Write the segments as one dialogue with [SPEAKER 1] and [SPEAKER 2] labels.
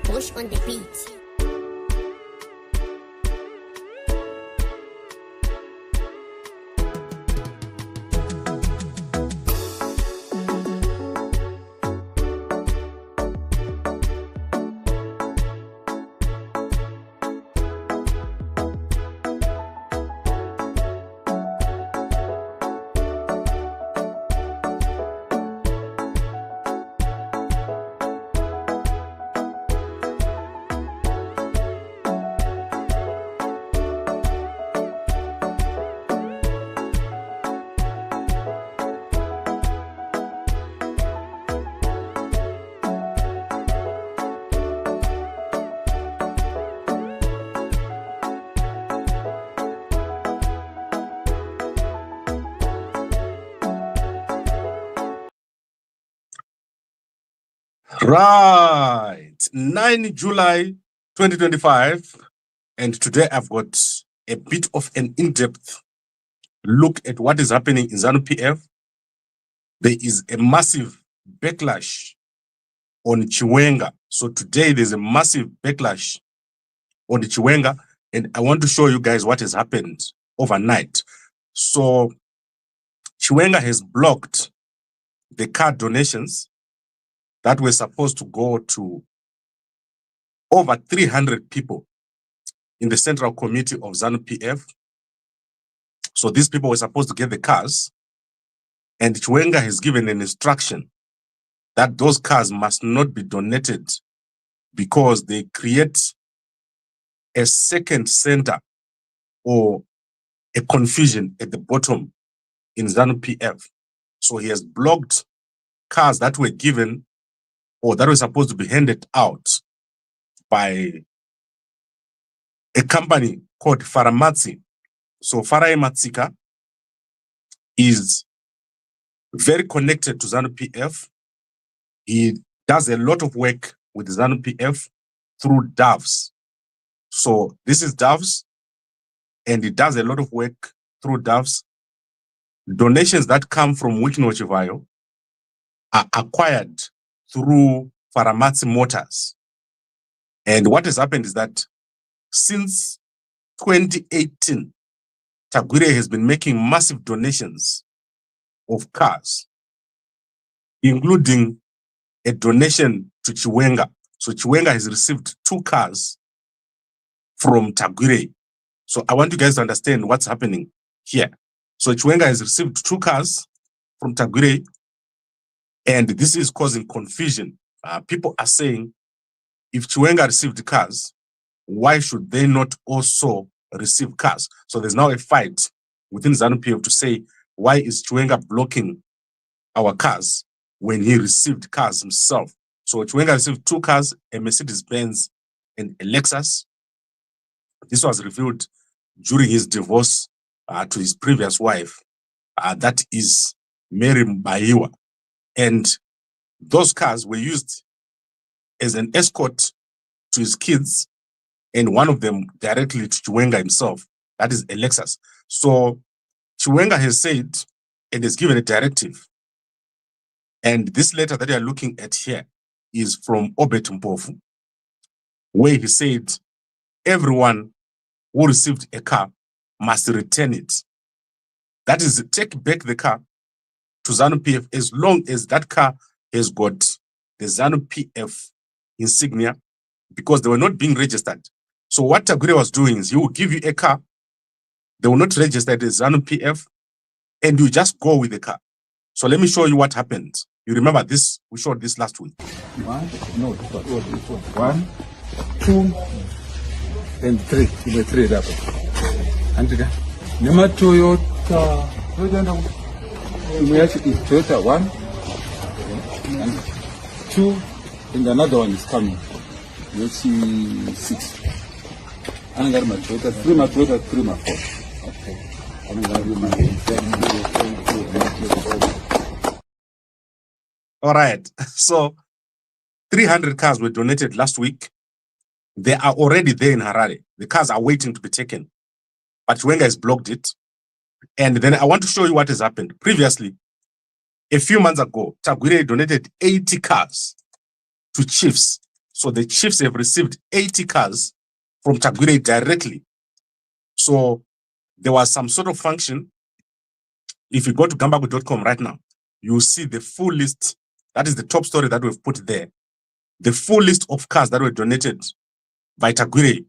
[SPEAKER 1] Push on the beat.
[SPEAKER 2] Right, 9 July 2025, and today I've got a bit of an in-depth look at what is happening in ZANU PF. There is a massive backlash on Chiwenga. So today there's a massive backlash on the Chiwenga, and I want to show you guys what has happened overnight. So Chiwenga has blocked the car donations that were supposed to go to over 300 people in the Central Committee of ZANU PF. So these people were supposed to get the cars, and Chiwenga has given an instruction that those cars must not be donated because they create a second center or a confusion at the bottom in ZANU PF. So he has blocked cars that were given or that were supposed to be handed out by a company called Faramatsi. So Farai Matsika is very connected to ZANU PF. He does a lot of work with ZANU PF through Doves. So this is Doves, and he does a lot of work through Doves. Donations that come from Wikino Chivayo are acquired through Faramatsi Motors. And what has happened is that since 2018, Tagwirei has been making massive donations of cars, including a donation to Chiwenga. So Chiwenga has received 2 cars from Tagwirei. So I want you guys to understand what's happening here. So Chiwenga has received 2 cars from Tagwirei, and this is causing confusion. People are saying, if Chiwenga received cars, why should they not also receive cars? So there's now a fight within ZANU PF to say, why is Chiwenga blocking our cars when he received cars himself? So Chiwenga received 2 cars, a Mercedes-Benz and a Lexus. This was revealed during his divorce to his previous wife, that is Mary Mbaiwa. And those cars were used as an escort to his kids, and one of them directly to Chiwenga himself, that is a Lexus. So Chiwenga has said and has given a directive. And this letter that you are looking at here is from Obet Mpofu, where he said everyone who received a car must return it. That is, take back the car to ZANU PF as long as that car has got the ZANU PF insignia, because they were not being registered. So what Tagwirei was doing is he will give you a car, they will not register it as ZANU PF, and you just go with the car. So let me show you what happened. You remember this, we showed this last week.
[SPEAKER 3] 1, 2, and 3. The 3 that. And again, Nema Toyota. We actually Toyota 1 and 2, and another one is coming. Which is 6. And I got my Toyota 3, my Toyota 3, my 4. Okay. And I got my
[SPEAKER 2] All right. So 300 cars were donated last week. They are already there in Harare. The cars are waiting to be taken. But Chiwenga has blocked it. And then I want to show you what has happened. Previously, a few months ago, Tagwirei donated 80 cars to chiefs. So the chiefs have received 80 cars from Tagwirei directly. So there was some sort of function. If you go to Gambakwe.com right now, you see the full list. That is the top story that we've put there. The full list of cars that were donated by Tagwirei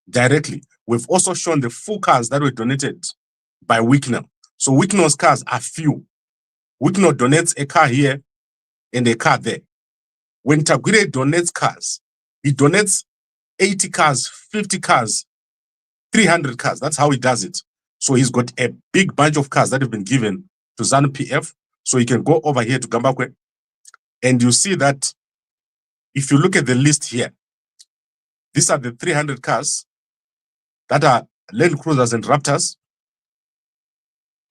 [SPEAKER 2] directly. We've also shown the full cars that were donated by Wicknell. So Wicknell's cars are few. Wicknell donates a car here and a car there. When Tagwirei donates cars, he donates 80 cars, 50 cars, 300 cars. That's how he does it. So he's got a big bunch of cars that have been given to ZANU PF. So you can go over here to Gambakwe and you see that if you look at the list here, these are the 300 cars that are Land Cruisers and Raptors.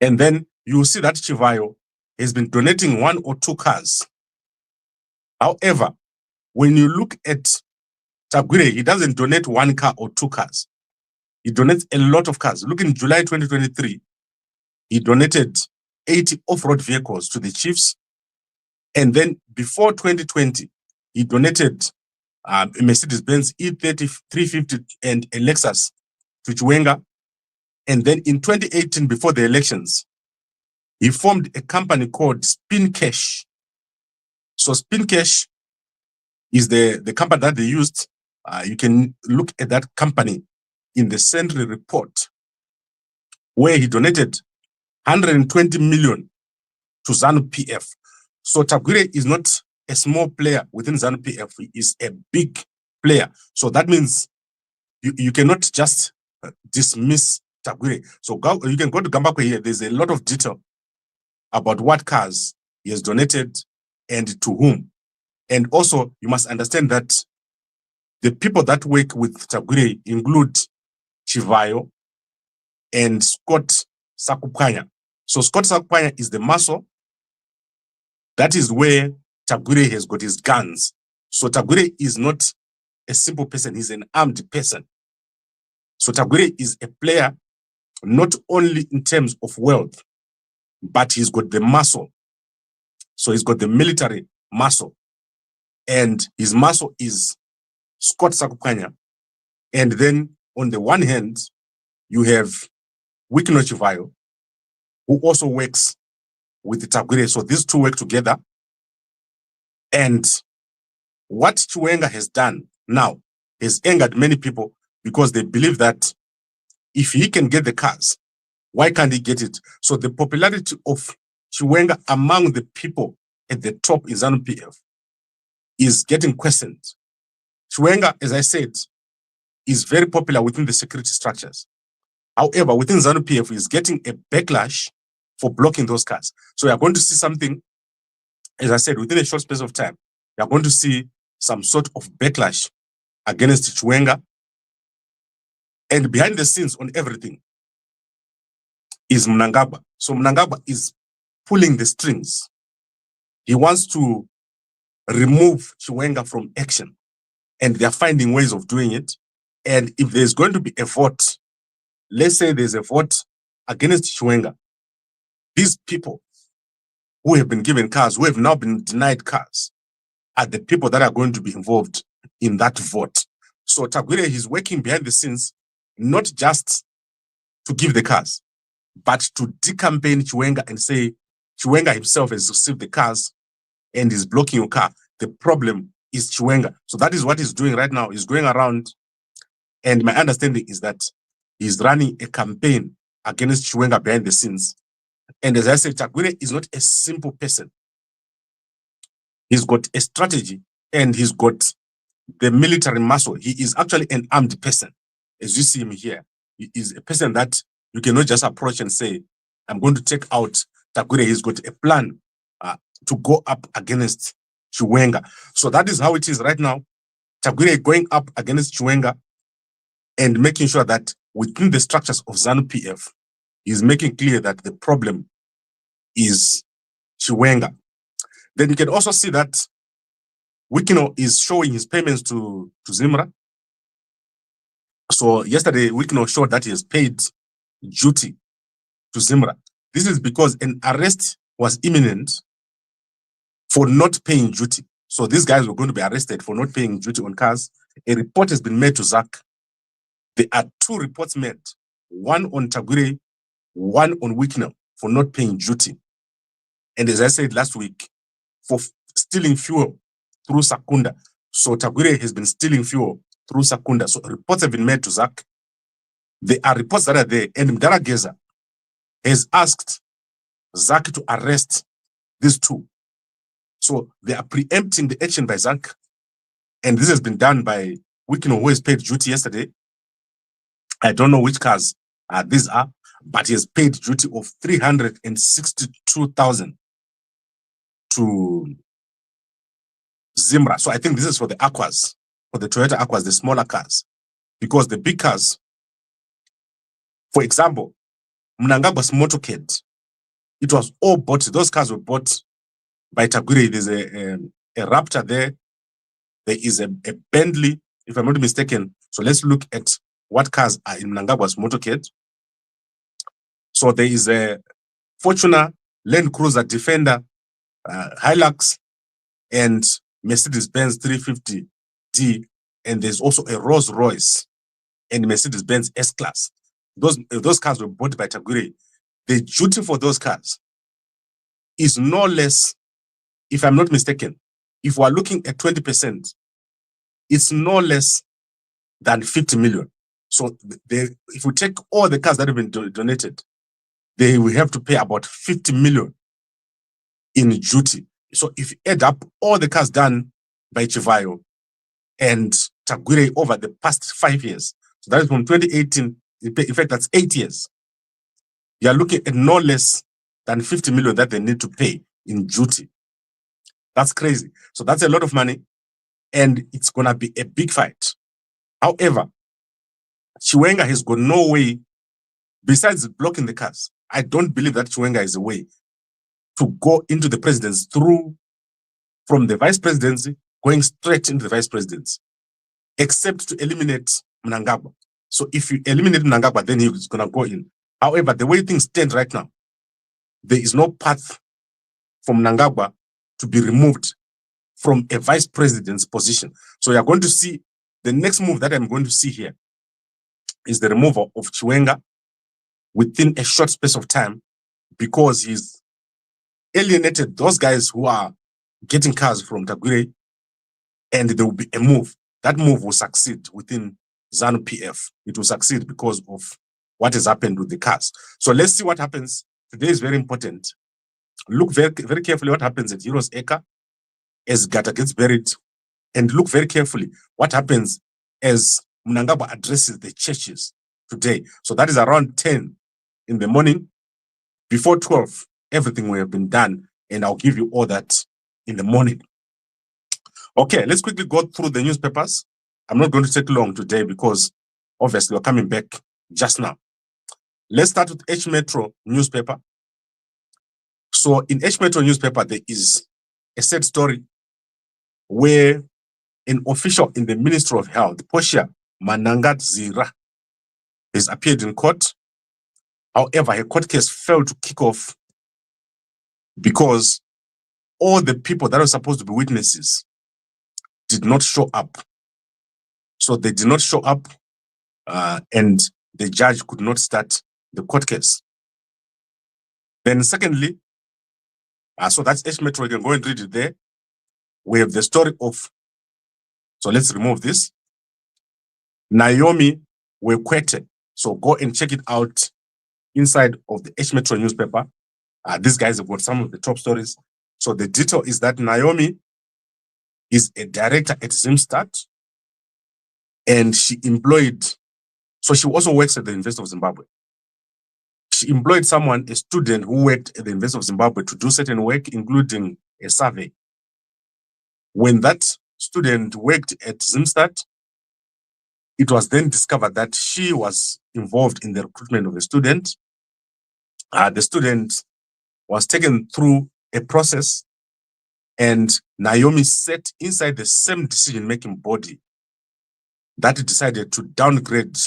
[SPEAKER 2] And then you see that Chivayo has been donating 1 or 2 cars. However, when you look at Tagwirei, he doesn't donate 1 car or 2 cars. He donates a lot of cars. Look, in July 2023, he donated 80 off-road vehicles to the chiefs. And then before 2020, he donated a Mercedes-Benz E30 350 and a Lexus to Chiwenga. And then in 2018, before the elections, he formed a company called Spin Cash. So Spin Cash is the company that they used. You can look at that company in the Sentry report, where he donated 120 million to ZANU PF. So Tagwirei is not a small player within ZANU PF. He is a big player. So that means you cannot just dismiss Tagwirei. So you can go to Gambakwe here. There's a lot of detail about what cars he has donated and to whom. And also, you must understand that the people that work with Tagwirei include Chivayo and Scott Sakupanya. So Scott Sakupanya is the muscle. That is where Tagwirei has got his guns. So Tagwirei is not a simple person. He's an armed person. So Tagwirei is a player, not only in terms of wealth, but he's got the muscle. So he's got the military muscle. And his muscle is Scott Sakupanya. And then on the one hand, you have Wicknell Chivayo, who also works with Tagwirei. So these two work together. And what Chiwenga has done now has angered many people because they believe that if he can get the cars, why can't he get it? So the popularity of Chiwenga among the people at the top in ZANU PF is getting questioned. Chiwenga, as I said, is very popular within the security structures. However, within ZANU PF, is getting a backlash for blocking those cars. So we are going to see something, as I said, within a short space of time, we are going to see some sort of backlash against Chiwenga. And behind the scenes on everything is Mnangagwa. So Mnangagwa is pulling the strings. He wants to remove Chiwenga from action. And they are finding ways of doing it. And if there's going to be a vote, let's say there's a vote against Chiwenga, these people who have been given cars, who have now been denied cars, are the people that are going to be involved in that vote. So Tagwirei is working behind the scenes, not just to give the cars, but to decampaign Chiwenga and say, Chiwenga himself has received the cars and is blocking your car. The problem is Chiwenga. So that is what he's doing right now. He's going around, and my understanding is that he's running a campaign against Chiwenga behind the scenes. And as I said, Tagwirei is not a simple person. He's got a strategy and he's got the military muscle. He is actually an armed person. As you see him here, he is a person that you cannot just approach and say, I'm going to take out Tagwirei. He's got a plan to go up against Chiwenga. So that is how it is right now. Tagwirei going up against Chiwenga and making sure that within the structures of ZANU PF, is making clear that the problem is Chiwenga. Then you can also see that Wicknell is showing his payments to Zimra. So yesterday, Wicknell showed that he has paid duty to Zimra. This is because an arrest was imminent for not paying duty. So these guys were going to be arrested for not paying duty on cars. A report has been made to ZAC. There are 2 reports made, one on Tagwirei, one on Wicknell for not paying duty. And as I said last week, for stealing fuel through Sakunda. So Tagwirei has been stealing fuel through Sakunda. So reports have been made to ZAC. There are reports that are there, and Mnangagwa has asked ZAC to arrest these 2. So they are preempting the action by ZAC, and this has been done by Wicknell, who has paid duty yesterday. I don't know which cars these are, but he has paid duty of 362,000 to Zimra. So I think this is for the Aquas, for the Toyota Aquas, the smaller cars, because the big cars, for example, Mnangagwa's motorcade, it was all bought. Those cars were bought by Tagwirei. There's a Raptor there. There is a Bentley, if I'm not mistaken. So let's look at what cars are in Mnangagwa's motorcade. So there is a Fortuner, Land Cruiser, Defender, Hilux, and Mercedes-Benz 350D. And there's also a Rolls Royce and Mercedes-Benz S-Class. Those cars were bought by Tagwirei. The duty for those cars is no less, if I'm not mistaken, if we're looking at 20%, it's no less than 50 million. So if we take all the cars that have been donated, they will have to pay about 50 million in duty. So if you add up all the cars done by Chivayo and Tagwirei over the past 5 years, so that is from 2018, in fact, that's 8 years. You are looking at no less than 50 million that they need to pay in duty. That's crazy. So that's a lot of money, and it's going to be a big fight. However, Chiwenga has got no way, besides blocking the cars. I don't believe that Chiwenga is a way to go into the presidency from the vice presidency, going straight into the vice presidency, except to eliminate Mnangagwa. So if you eliminate Mnangagwa, then he's going to go in. However, the way things stand right now, there is no path for Mnangagwa to be removed from a vice president's position. So you're going to see, the next move that I'm going to see here is the removal of Chiwenga within a short space of time, because he's alienated those guys who are getting cars from Tagwirei, and there will be a move. That move will succeed within ZANU PF. It will succeed because of what has happened with the cars. So let's see what happens. Today is very important. Look very, very carefully what happens at Heroes Acre as Gata gets buried, and look very carefully what happens as Mnangagwa addresses the churches today. So that is around 10 in the morning. Before 12, everything will have been done, and I'll give you all that in the morning. Okay, let's quickly go through the newspapers. I'm not going to take long today because obviously we're coming back just now. Let's start with H Metro newspaper. So in H Metro newspaper, there is a sad story where an official in the Ministry of Health, Portia Manangadzira, has appeared in court. However, her court case failed to kick off because all the people that were supposed to be witnesses did not show up. So they did not show up, and the judge could not start the court case. Then secondly, so that's H Metro, you can go and read it there. We have the story of, so let's remove this, Naomi Wekwete. So go and check it out inside of the H Metro newspaper. These guys have got some of the top stories. So the detail is that Naomi is a director at Zimstat, and she employed, so she also works at the University of Zimbabwe. She employed someone, a student who worked at the University of Zimbabwe, to do certain work, including a survey. When that student worked at Zimstat, it was then discovered that she was involved in the recruitment of the student. The student was taken through a process, and Naomi sat inside the same decision-making body that decided to downgrade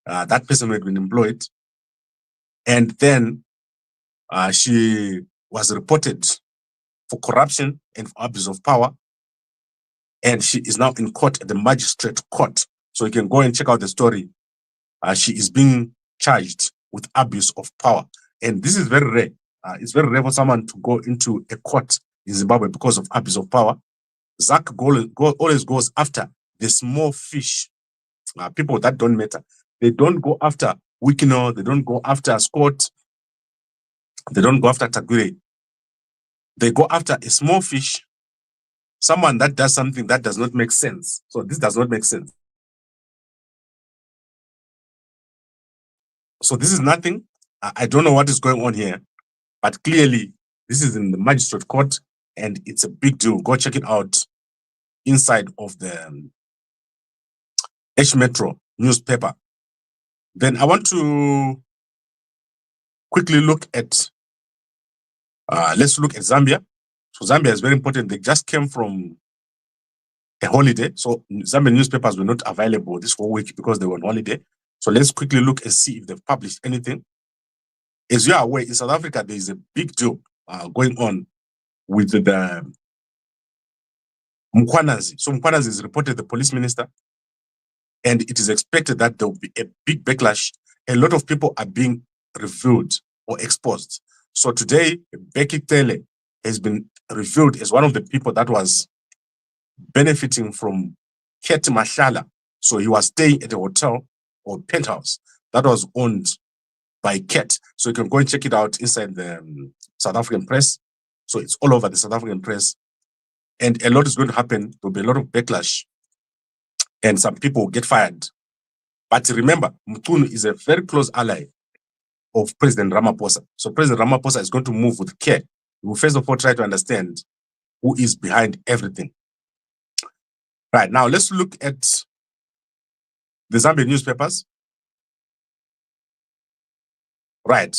[SPEAKER 2] that person who had been employed. And then she was reported for corruption and for abuse of power. and she is now in court at the magistrate court. So you can go and check out the story. She is being charged with abuse of power. And this is very rare. It's very rare for someone to go into a court in Zimbabwe because of abuse of power. ZAC always goes after the small fish, people that don't matter. They don't go after Wikino, they don't go after Scott, they don't go after Tagwirei. They go after a small fish, someone that does something that does not make sense. So this does not make sense. So this is nothing. I don't know what is going on here, but clearly this is in the magistrate court and it's a big deal. Go check it out inside of the H Metro newspaper. Then I want to quickly look at, let's look at Zambia. So Zambia is very important. They just came from a holiday. So Zambian newspapers were not available this whole week because they were on holiday. So let's quickly look and see if they've published anything. As you are aware, in South Africa, there is a big deal going on with the Mkwanazi. So Mkwanazi is reported the police minister, and it is expected that there will be a big backlash. A lot of people are being revealed or exposed. So today, Bheki Cele has been revealed as one of the people that was benefiting from Ket Mashala. So he was staying at a hotel or penthouse that was owned by Ket. So you can go and check it out inside the South African press. So it's all over the South African press. And a lot is going to happen. There'll be a lot of backlash. And some people will get fired. But remember, Mutunu is a very close ally of President Ramaphosa. So President Ramaphosa is going to move with care. He will first of all try to understand who is behind everything. Right, now let's look at the Zambian newspapers. Right,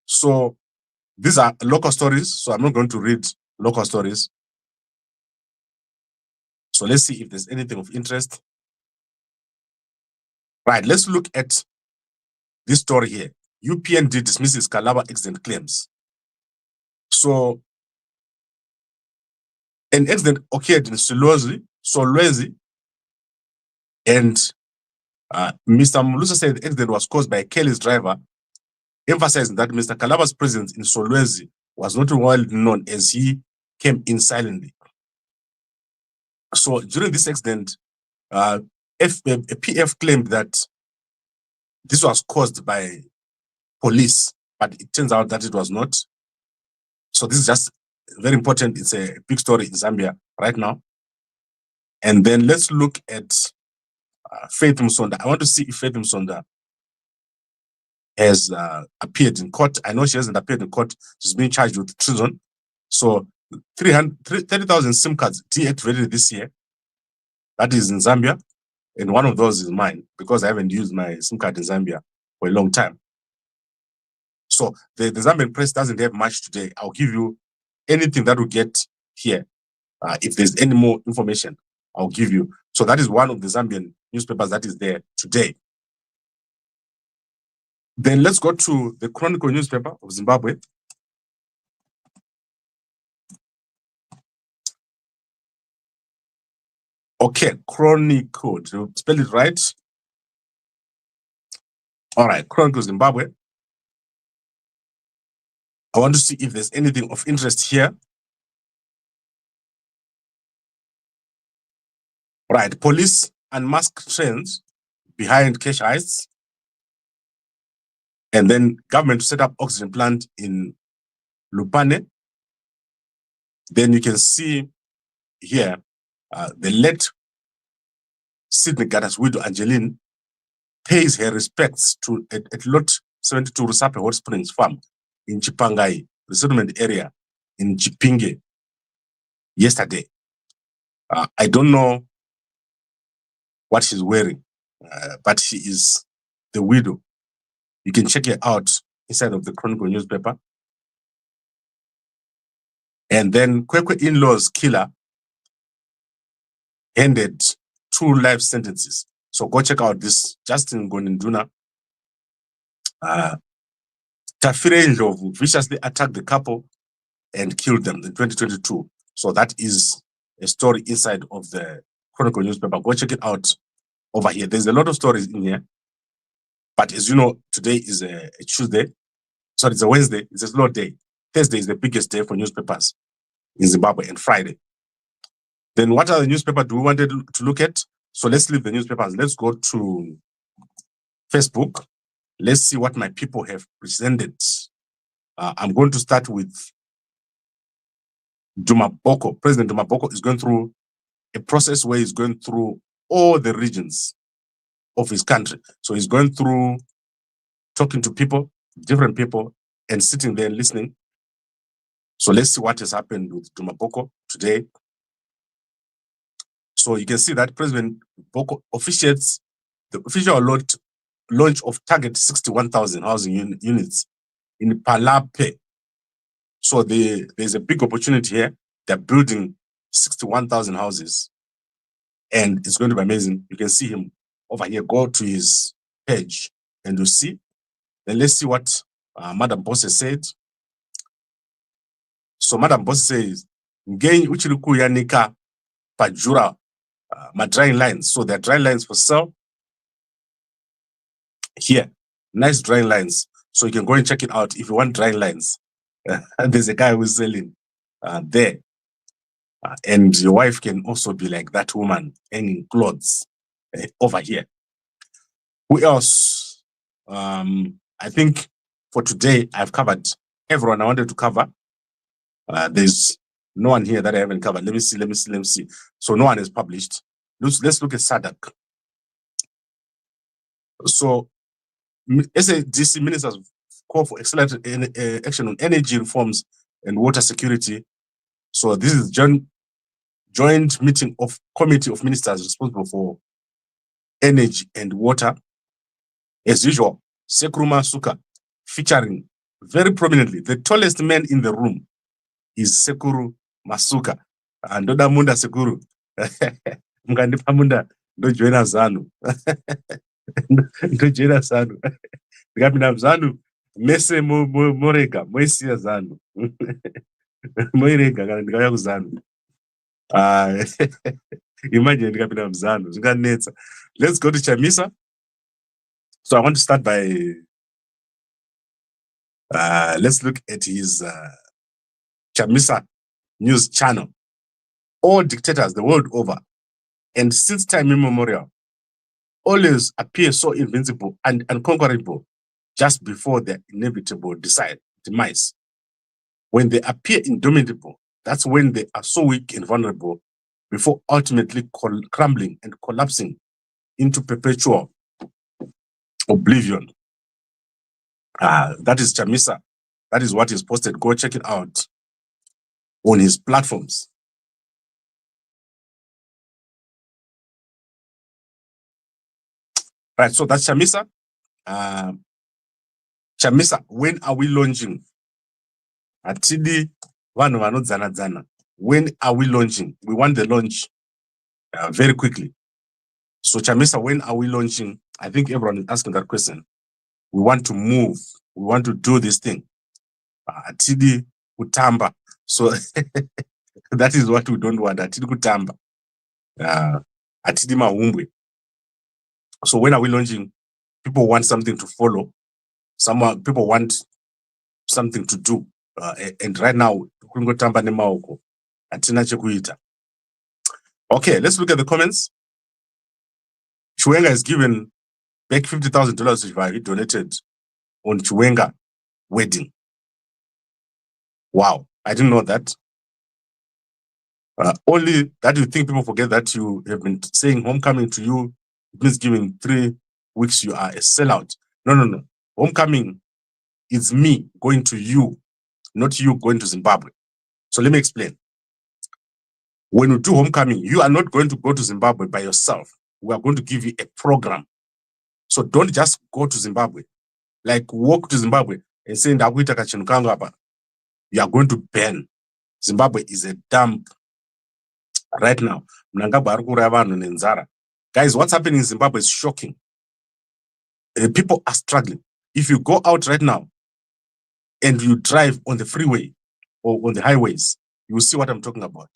[SPEAKER 2] so these are local stories, so I'm not going to read local stories. So let's see if there's anything of interest. Right, let's look at this story here. UPND dismisses Kalaba accident claims. So an accident occurred in Solwezi, and Mr. Mulusa said the accident was caused by a careless driver, emphasizing that Mr. Kalaba's presence in Solwezi was not well known as he came in silently. So during this accident, PF claimed that this was caused by police, but it turns out that it was not. So this is just very important. It's a big story in Zambia right now. And then let's look at Faith Msonda. I want to see if Faith Msonda has appeared in court. I know she hasn't appeared in court. She's being charged with treason. So 30,000 SIM cards deactivated this year. That is in Zambia. And one of those is mine because I haven't used my SIM card in Zambia for a long time. So the Zambian press doesn't have much today. I'll give you anything that we get here. If there's any more information, I'll give you. So that is one of the Zambian newspapers that is there today. Then let's go to the Chronicle newspaper of Zimbabwe. Okay, Chronicle. Did you spell it right? All right, Chronicle Zimbabwe. I want to see if there's anything of interest here. Right, police unmask trends behind cash heists. And then government to set up oxygen plant in Lupane. Then you can see here the late Sydney Gata's widow, Angeline, pays her respects to at Lot 72 Rusape Hot Springs farm in Chipangai, the settlement area in Chipinge, yesterday. I don't know what she's wearing, but she is the widow. You can check it out inside of the Chronicle newspaper. And then Kwekwe in-laws killer ended 2 life sentences. So go check out this. Justin Goninduna. Tafire Ndlovu viciously attacked the couple and killed them in 2022. So that is a story inside of the Chronicle newspaper. Go check it out over here. There's a lot of stories in here. But as you know, today is a Tuesday. Sorry, it's a Wednesday. It's a slow day. Thursday is the biggest day for newspapers in Zimbabwe, and Friday. Then what other newspaper do we want to look at? So let's leave the newspapers. Let's go to Facebook. Let's see what my people have presented. I'm going to start with Duma Boko. President Duma Boko is going through a process where he's going through all the regions of his country. So he's going through talking to people, different people, and sitting there and listening. So let's see what has happened with Duma Boko today. So you can see that President Boko officiates the official launch of target 61,000 housing units in Palape. So there's a big opportunity here. They're building 61,000 houses, and it's going to be amazing. You can see him over here. Go to his page and you see. Then let's see what Madam Bosse said. So Madam Bosse says, "Ngenyi uchiri kuyanika pajura my drying lines." So they're drying lines for sale. Here, nice drying lines. So you can go and check it out if you want drying lines. There's a guy who's selling there. And your wife can also be like that woman hanging clothes over here. Who else? I think for today, I've covered everyone I wanted to cover. There's no one here that I haven't covered. Let me see. So no one is published. Let's look at SADC. So SADC ministers call for accelerated action on energy reforms and water security. So this is joint meeting of committee of ministers responsible for energy and water. As usual, Sekuru Masuka featuring very prominently. The tallest man in the room is Sekuru Masuka. And Ndoda Munda Sekuru. Mkandipa Munda ndojoina ZANU. Ndojoina ZANU. Ndikapinda ZANU mese morega moisiya ZANU. Moirega kana ndikauya kuZANU. Imagine ndikapinda ZANU zvinganetsa. Let's go to Chamisa. So I want to start by let's look at his Chamisa news channel. All dictators the world over, and since time immemorial, always appear so invincible and unconquerable just before their inevitable demise. When they appear indomitable, that's when they are so weak and vulnerable before ultimately crumbling and collapsing into perpetual oblivion. That is Chamisa. That is what is posted. Go check it out on his platforms. Right, so that's Chamisa. Chamisa, when are we launching? Atidi vanu vanodzana. When are we launching? We want the launch very quickly. So Chamisa, when are we launching? I think everyone is asking that question. We want to move. We want to do this thing. Atidi kutamba. So that is what we don't want. Atidi kutamba. Atidi mahumbwe. So when are we launching? People want something to follow. People want something to do. And right now, kungotamba nemaoko. Atina chekuita. Okay, let's look at the comments. Chiwenga is given back $50,000 he donated on Chiwenga wedding. Wow, I didn't know that. Only that you think people forget that you have been saying homecoming to you. It means giving 3 weeks you are a sellout. No. Homecoming is me going to you, not you going to Zimbabwe. So let me explain. When you do homecoming, you are not going to go to Zimbabwe by yourself. We are going to give you a program. So don't just go to Zimbabwe. Like walk to Zimbabwe and say, you are going to burn. Zimbabwe is a dump right now. Guys, what's happening in Zimbabwe is shocking. People are struggling. If you go out right now and you drive on the freeway or on the highways, you will see what I'm talking about.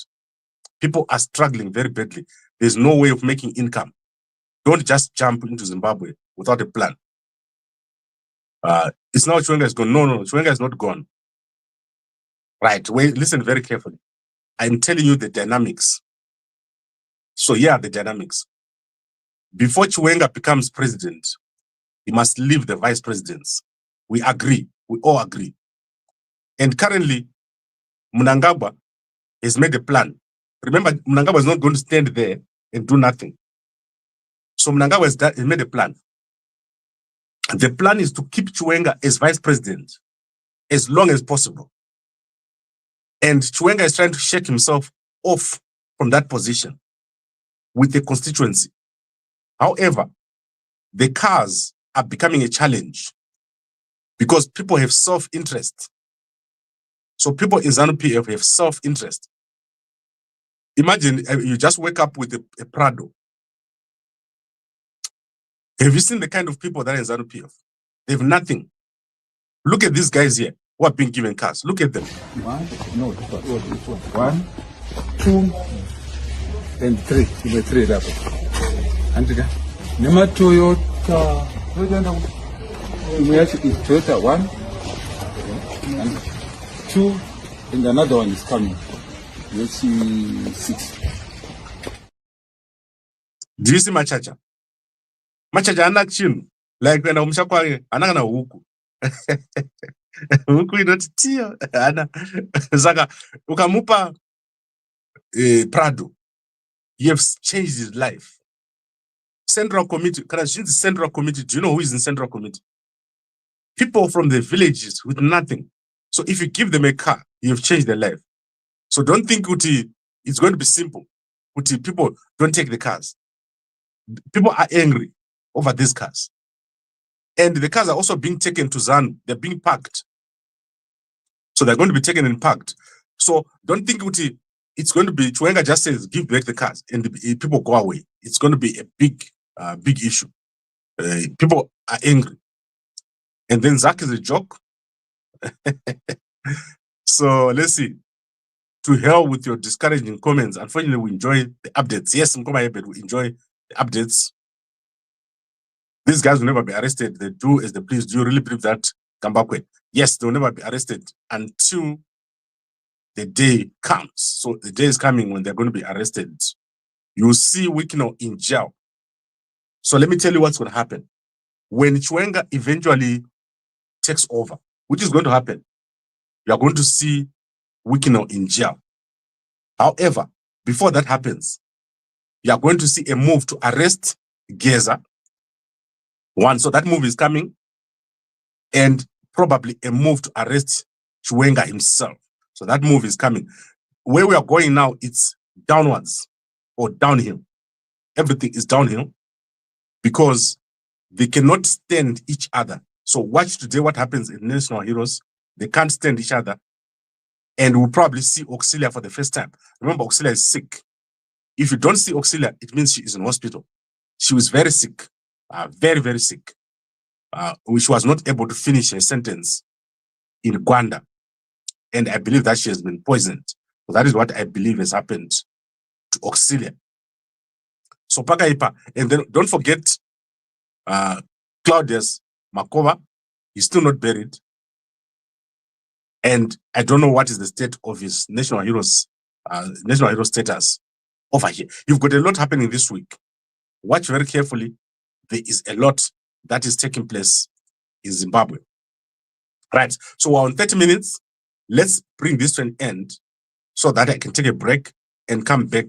[SPEAKER 2] People are struggling very badly. There's no way of making income. Don't just jump into Zimbabwe without a plan. It's now Chiwenga is gone. No, Chiwenga is not gone. Right, wait, listen very carefully. I'm telling you the dynamics. So yeah, the dynamics. Before Chiwenga becomes president, he must leave the vice presidents. We agree. We all agree. And currently, Mnangagwa has made a plan. Remember, Mnangagwa is not going to stand there and do nothing. So Mnangagwa has made a plan. The plan is to keep Chiwenga as vice president as long as possible. And Chiwenga is trying to shake himself off from that position with the constituency. However, the cars are becoming a challenge because people have self-interest. So people in ZANU PF have self-interest. Imagine you just wake up with a Prado. Have you seen the kind of people that are in ZANU PF? They have nothing. Look at these guys here who are being given cars. Look at them.
[SPEAKER 3] One, 2, and 3. The 3 double. And again, Nema Toyota. Toyota 1 and 2, and another one is coming. Let's see 6.
[SPEAKER 2] Do you see Machacha? Machacha anak chin. Like when umshakwa ananga na huku. Huku inoti tiyo. Ana. Zaka, ukamupa Prado. You have changed his life. Central Committee, Central Committee, do you know who is in Central Committee? People from the villages with nothing. So if you give them a car, you've changed their life. So don't think Uti, it's going to be simple. Uti, people don't take the cars. People are angry over these cars. And the cars are also being taken to ZANU. They're being parked. So they're going to be taken and parked. So don't think Uti, it's going to be, Chiwenga just says, give back the cars and the people go away. It's going to be a big issue. People are angry. And then Zach is a joke. So let's see. To hell with your discouraging comments. Unfortunately, we enjoy the updates. Yes, but we enjoy the updates. These guys will never be arrested. They do as they please. Do you really believe that, Gambakwe? Yes, they will never be arrested until the day comes. So the day is coming when they're going to be arrested. You see Wikino in jail. So let me tell you what's going to happen. When Chiwenga eventually takes over, which is going to happen, you are going to see Wikino in jail. However, before that happens, you are going to see a move to arrest Geza. One, so that move is coming. And probably a move to arrest Chiwenga himself. So that move is coming. Where we are going now, it's downwards or downhill. Everything is downhill because they cannot stand each other. So watch today what happens in National Heroes. They can't stand each other. And we'll probably see Auxilia for the first time. Remember, Auxilia is sick. If you don't see Auxilia, it means she is in hospital. She was very sick, very, very sick. She was not able to finish her sentence in Rwanda. And I believe that she has been poisoned. So that is what I believe has happened to Auxilia. So Pakaipa, and then don't forget Claudius Makova, he's still not buried. And I don't know what is the state of his national hero status over here. You've got a lot happening this week. Watch very carefully. There is a lot that is taking place in Zimbabwe. Right. So we're on 30 minutes. Let's bring this to an end so that I can take a break and come back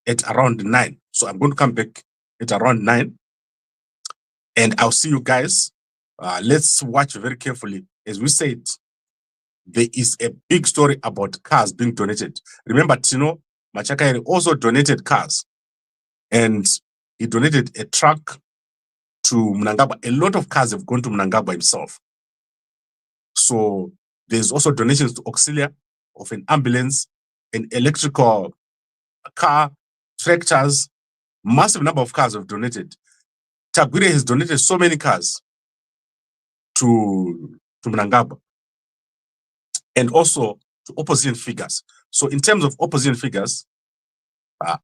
[SPEAKER 2] at around 9. So I'm going to come back at around 9. And I'll see you guys. Let's watch very carefully. As we said, there is a big story about cars being donated. Remember, Tino Machakairi also donated cars. And he donated a truck to Mnangagwa. A lot of cars have gone to Mnangagwa himself. So there's also donations to Auxilia of an ambulance, an electrical car, tractors. Massive number of cars have donated. Tagwirei has donated so many cars to Mnangagwa. And also to opposition figures. So in terms of opposition figures,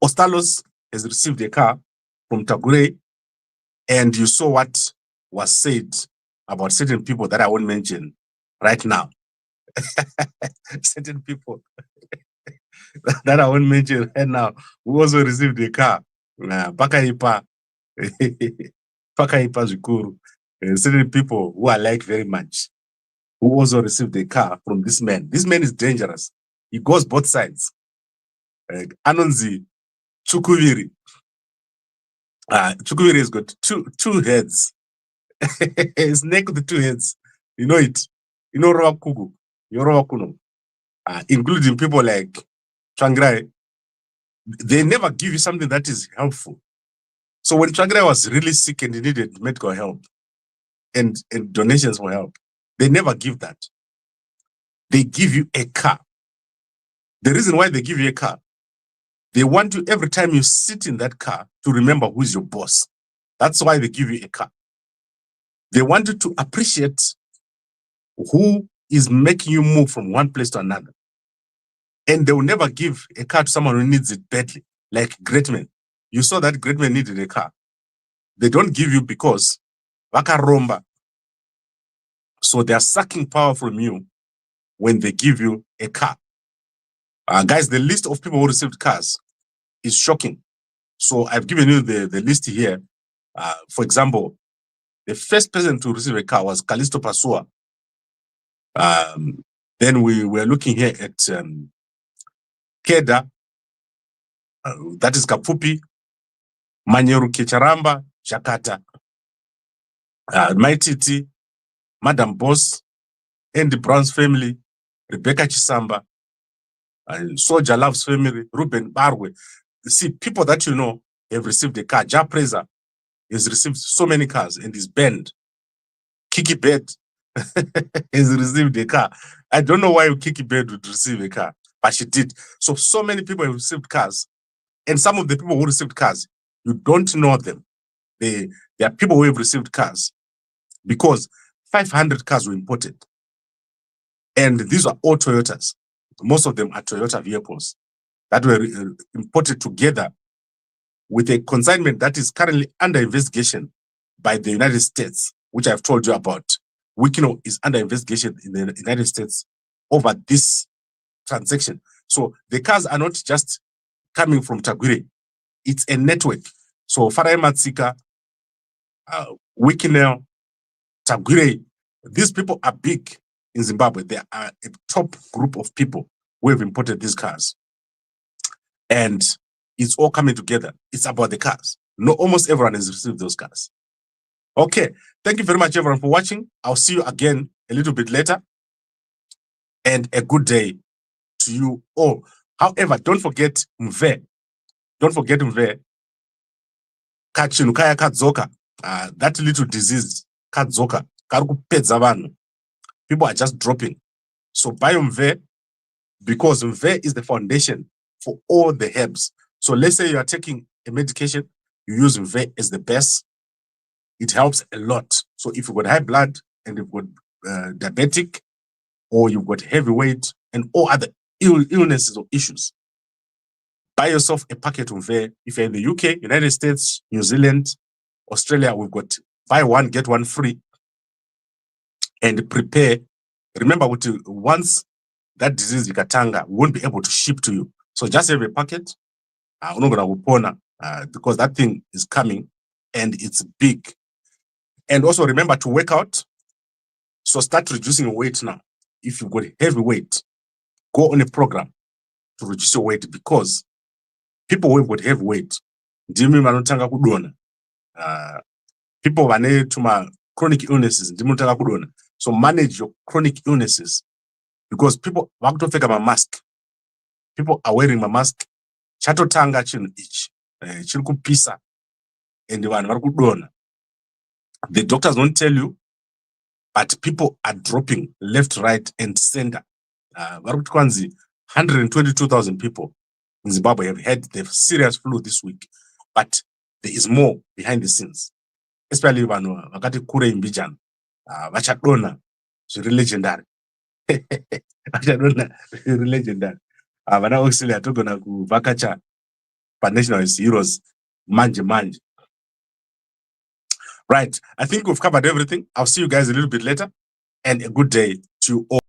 [SPEAKER 2] Ostalos has received a car from Tagwirei, and you saw what was said about certain people that I won't mention right now. Certain people that I won't mention right now who also received a car. Pakaipa, Pakaipa Zikuru. Certain people who I like very much, who also received a car from this man. This man is dangerous. He goes both sides. Anonzi Chukuviri. Chukuviri has got two heads. His neck with the two heads. You know it. You know Rawakugu. You know Rawakuno. Including people like Tagwirei. They never give you something that is helpful. So when Tagwirei was really sick and he needed medical help and donations for help, they never give that. They give you a car. The reason why they give you a car, they want you every time you sit in that car to remember who's your boss. That's why they give you a car. They want you to appreciate who is making you move from one place to another. And they will never give a car to someone who needs it badly, like great men. You saw that great man needed a car. They don't give you because vakaromba. So they are sucking power from you when they give you a car. Guys, the list of people who received cars is shocking. So I've given you the list here. For example, the first person to receive a car was Callisto Pasua. Then we were looking here at Keda, that is Kapupi, Manyeru Kecharamba, Jakarta, Maititi, Madam Boss, Andy Brown's family, Rebecca Chisamba, Soldier Love's family, Ruben Barwe. See, people that you know have received a car. Ja Preza has received so many cars and is banned. Kiki Bed has received a car. I don't know why Kiki Bed would receive a car, but she did. So many people have received cars. And some of the people who received cars, you don't know them. There are people who have received cars because 500 cars were imported. And these are all Toyotas. Most of them are Toyota vehicles that were imported together with a consignment that is currently under investigation by the United States, which I've told you about. Wikino is under investigation in the United States over this transaction. So the cars are not just coming from Tagwirei. It's a network. So Farai Matsika, Wikino, Tagwirei, these people are big in Zimbabwe. They are a top group of people who have imported these cars. And it's all coming together. It's about the cars. No, almost everyone has received those cars. Okay, thank you very much, everyone, for watching. I'll see you again a little bit later. And a good day to you all. However, don't forget Mve. Don't forget Mve. Kachinukaya Kadzoka. That little disease, Kadzoka. Karukupedza vanhu. People are just dropping. So buy Mve, because Mve is the foundation for all the herbs. So let's say you are taking a medication, you use Mve as the best. It helps a lot. So if you've got high blood and you've got diabetic, or you've got heavy weight and all other illnesses or issues, buy yourself a packet of Mve. If you're in the UK, United States, New Zealand, Australia, we've got buy one, get one free. And prepare. Remember, once that disease ikatanga, we won't be able to ship to you. So just have a packet, because that thing is coming and it's big. And also remember to work out. So start reducing your weight now. If you've got heavy weight, go on a program to reduce your weight, because people who have got heavy weight, people vane tuma chronic illnesses, so manage your chronic illnesses, because people vakutopfeka mask. People are wearing my mask. Chatotanga chinhu ichi chiri kupisa and vanhu vari kudonha. The doctors don't tell you, but people are dropping left, right, and center. 122,000 people in Zimbabwe have had the serious flu this week, but there is more behind the scenes. Especially vanhu vakati kure imbijana, vachadonha zviri legendary. Vachadonha zviri legendary. Vana Australia togona kuvhakacha but nationalist heroes, manje manje. Right, I think we've covered everything. I'll see you guys a little bit later, and a good day to all.